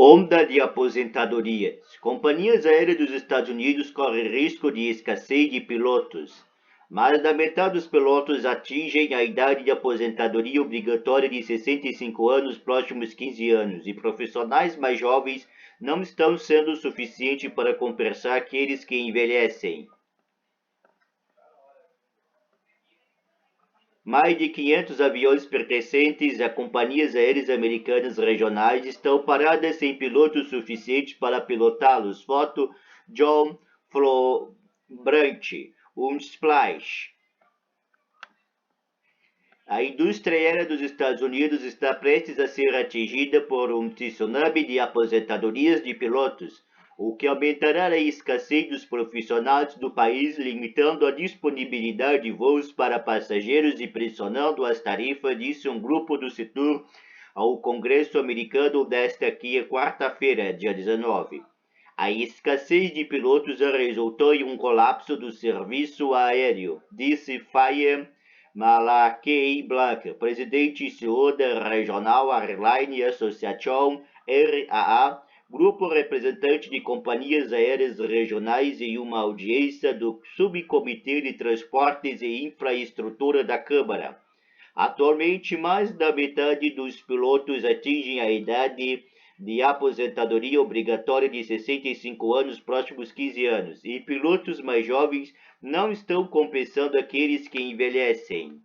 Onda de aposentadorias. Companhias aéreas dos Estados Unidos correm risco de escassez de pilotos. Mais da metade dos pilotos atingem a idade de aposentadoria obrigatória de 65 anos nos próximos 15 anos, e profissionais mais jovens não estão sendo suficientes para compensar aqueles que envelhecem. Mais de 500 aviões pertencentes a companhias aéreas americanas regionais estão paradas sem pilotos suficientes para pilotá-los. Foto John Flobrandt, um splash. A indústria aérea dos Estados Unidos está prestes a ser atingida por um tsunami de aposentadorias de pilotos, o que aumentará a escassez dos profissionais do país, limitando a disponibilidade de voos para passageiros e pressionando as tarifas, disse um grupo do setor ao Congresso americano desta quarta-feira, dia 19. A escassez de pilotos resultou em um colapso do serviço aéreo, disse Faye Malachi Black, presidente e CEO da Regional Airline Association, RAA, grupo representante de companhias aéreas regionais, em uma audiência do Subcomitê de Transportes e Infraestrutura da Câmara. Atualmente, mais da metade dos pilotos atingem a idade de aposentadoria obrigatória de 65 anos nos próximos 15 anos, e pilotos mais jovens não estão compensando aqueles que envelhecem.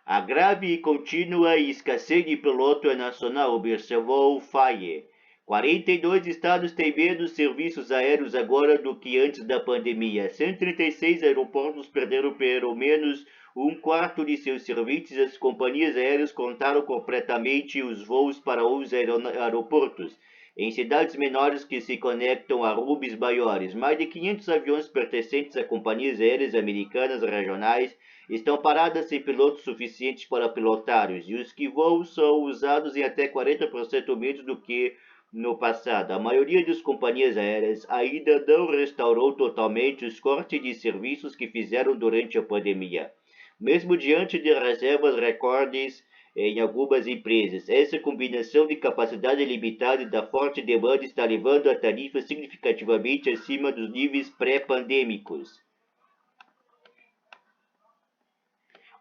A grave e contínua escassez de piloto nacional, observou Faye. 42 estados têm menos serviços aéreos agora do que antes da pandemia. 136 aeroportos perderam pelo menos um quarto de seus serviços. As companhias aéreas cortaram completamente os voos para os aeroportos em cidades menores que se conectam a hubs maiores. Mais de 500 aviões pertencentes a companhias aéreas americanas regionais estão paradas sem pilotos suficientes para pilotá-los, e os que voam são usados em até 40% menos do que no passado. A maioria das companhias aéreas ainda não restaurou totalmente os cortes de serviços que fizeram durante a pandemia, mesmo diante de reservas recordes em algumas empresas. Essa combinação de capacidade limitada e da forte demanda está levando a tarifas significativamente acima dos níveis pré-pandêmicos.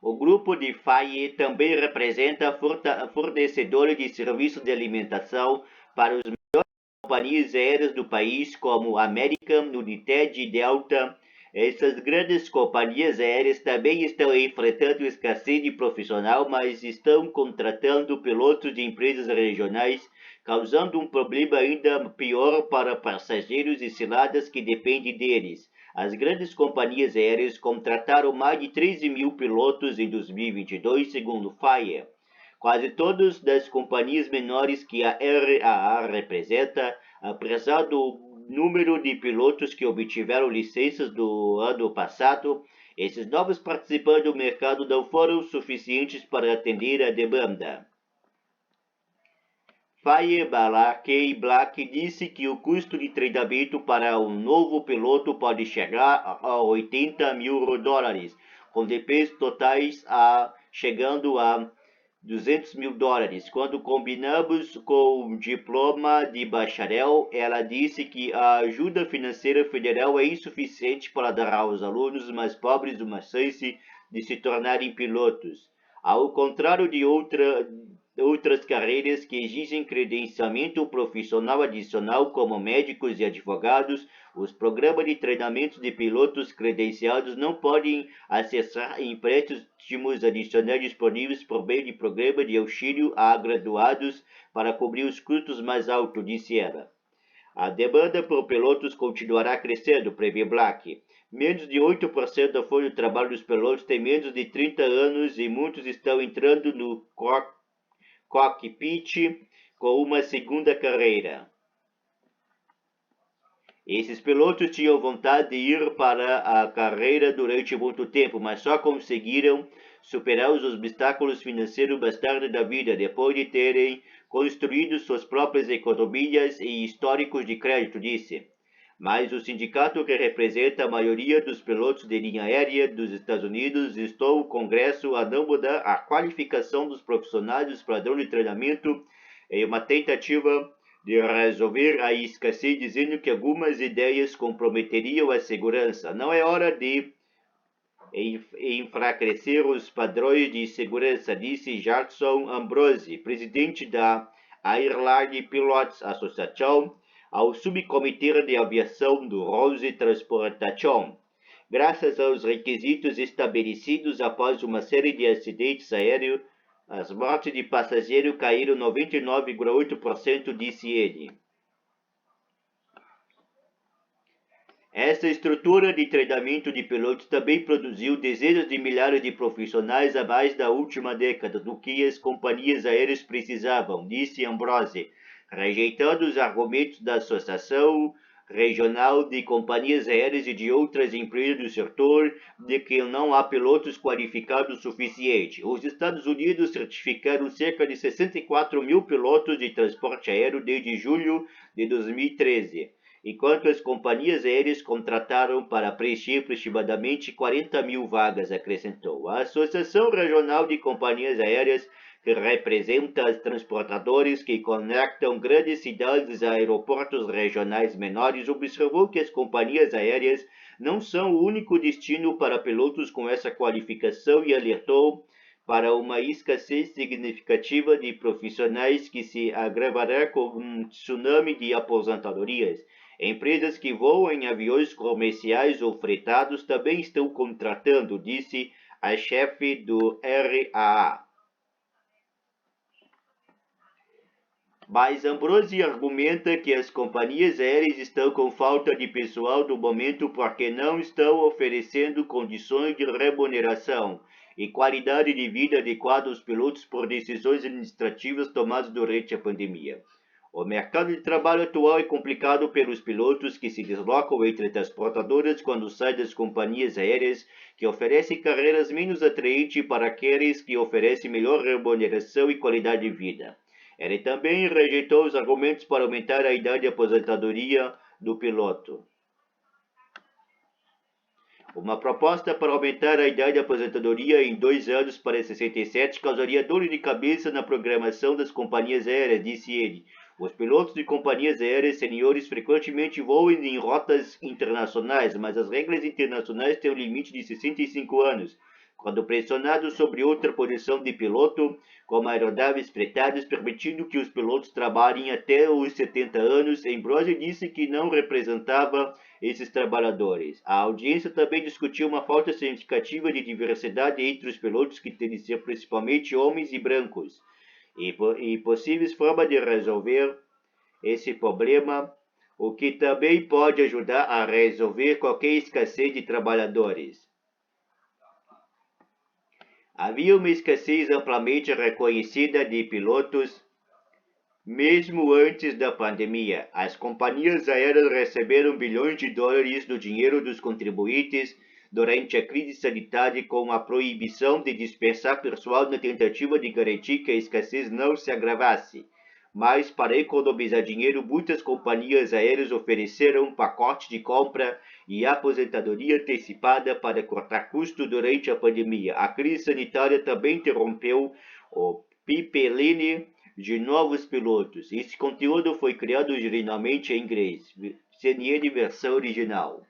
O grupo de Faye também representa fornecedores de serviços de alimentação para os melhores companhias aéreas do país, como American, United e Delta. Essas grandes companhias aéreas também estão enfrentando escassez de profissional, mas estão contratando pilotos de empresas regionais, causando um problema ainda pior para passageiros e ciladas que dependem deles. As grandes companhias aéreas contrataram mais de 13 mil pilotos em 2022, segundo Faye. Quase todas das companhias menores que a RAA representa, apesar do número de pilotos que obtiveram licenças do ano passado, esses novos participantes do mercado não foram suficientes para atender a demanda. Faye Malachi Black disse que o custo de treinamento para um novo piloto pode chegar a 80 mil dólares, com despesas totais chegando a 200 mil dólares. Quando combinamos com o diploma de bacharel, ela disse que a ajuda financeira federal é insuficiente para dar aos alunos mais pobres uma chance de se tornarem pilotos. Ao contrário de outras carreiras que exigem credenciamento profissional adicional, como médicos e advogados, os programas de treinamento de pilotos credenciados não podem acessar empréstimos adicionais disponíveis por meio de programas de auxílio a graduados para cobrir os custos mais altos, disse ela. A demanda por pilotos continuará crescendo, prevê Black. Menos de 8% da folha de trabalho dos pilotos tem menos de 30 anos e muitos estão entrando no cockpit com uma segunda carreira. Esses pilotos tinham vontade de ir para a carreira durante muito tempo, mas só conseguiram superar os obstáculos financeiros mais tarde da vida, depois de terem construído suas próprias economias e históricos de crédito, disse. mas o sindicato que representa a maioria dos pilotos de linha aérea dos Estados Unidos instou o Congresso a não mudar a qualificação dos profissionais dos padrões de treinamento em uma tentativa de resolver a escassez, dizendo que algumas ideias comprometeriam a segurança. Não é hora de enfraquecer os padrões de segurança, disse Jackson Ambrose, presidente da Airline Pilots Association, ao subcomitê de aviação do Rose Transportation. Graças aos requisitos estabelecidos após uma série de acidentes aéreos, as mortes de passageiros caíram 99,8%, disse ele. Essa estrutura de treinamento de pilotos também produziu dezenas de milhares de profissionais a mais da última década do que as companhias aéreas precisavam, disse Ambrose, rejeitando os argumentos da Associação Regional de Companhias Aéreas e de outras empresas do setor de que não há pilotos qualificados o suficiente. Os Estados Unidos certificaram cerca de 64 mil pilotos de transporte aéreo desde julho de 2013. Enquanto as companhias aéreas contrataram para preencher aproximadamente 40 mil vagas, acrescentou. A Associação Regional de Companhias Aéreas, que representa os transportadores que conectam grandes cidades a aeroportos regionais menores, observou que as companhias aéreas não são o único destino para pilotos com essa qualificação e alertou para uma escassez significativa de profissionais que se agravará com um tsunami de aposentadorias. Empresas que voam em aviões comerciais ou fretados também estão contratando, disse a chefe do RAA. Mas Ambrose argumenta que as companhias aéreas estão com falta de pessoal no momento porque não estão oferecendo condições de remuneração e qualidade de vida adequada aos pilotos por decisões administrativas tomadas durante a pandemia. O mercado de trabalho atual é complicado pelos pilotos que se deslocam entre transportadoras quando saem das companhias aéreas que oferecem carreiras menos atraentes para aqueles que oferecem melhor remuneração e qualidade de vida. Ele também rejeitou os argumentos para aumentar a idade de aposentadoria do piloto. Uma proposta para aumentar a idade de aposentadoria em 2 anos para 67 causaria dor de cabeça na programação das companhias aéreas, disse ele. Os pilotos de companhias aéreas seniores frequentemente voam em rotas internacionais, mas as regras internacionais têm um limite de 65 anos. Quando pressionado sobre outra posição de piloto, como aeronaves fretadas, permitindo que os pilotos trabalhem até os 70 anos, Ambrose disse que não representava esses trabalhadores. A audiência também discutiu uma falta significativa de diversidade entre os pilotos, que têm de ser principalmente homens e brancos, e possíveis formas de resolver esse problema, o que também pode ajudar a resolver qualquer escassez de trabalhadores. Havia uma escassez amplamente reconhecida de pilotos mesmo antes da pandemia. As companhias aéreas receberam bilhões de dólares do dinheiro dos contribuintes durante a crise sanitária com a proibição de dispersar pessoal na tentativa de garantir que a escassez não se agravasse. Mas, para economizar dinheiro, muitas companhias aéreas ofereceram pacotes de compra e aposentadoria antecipada para cortar custos durante a pandemia. A crise sanitária também interrompeu o pipeline de novos pilotos. Esse conteúdo foi criado originalmente em inglês. CNN versão original.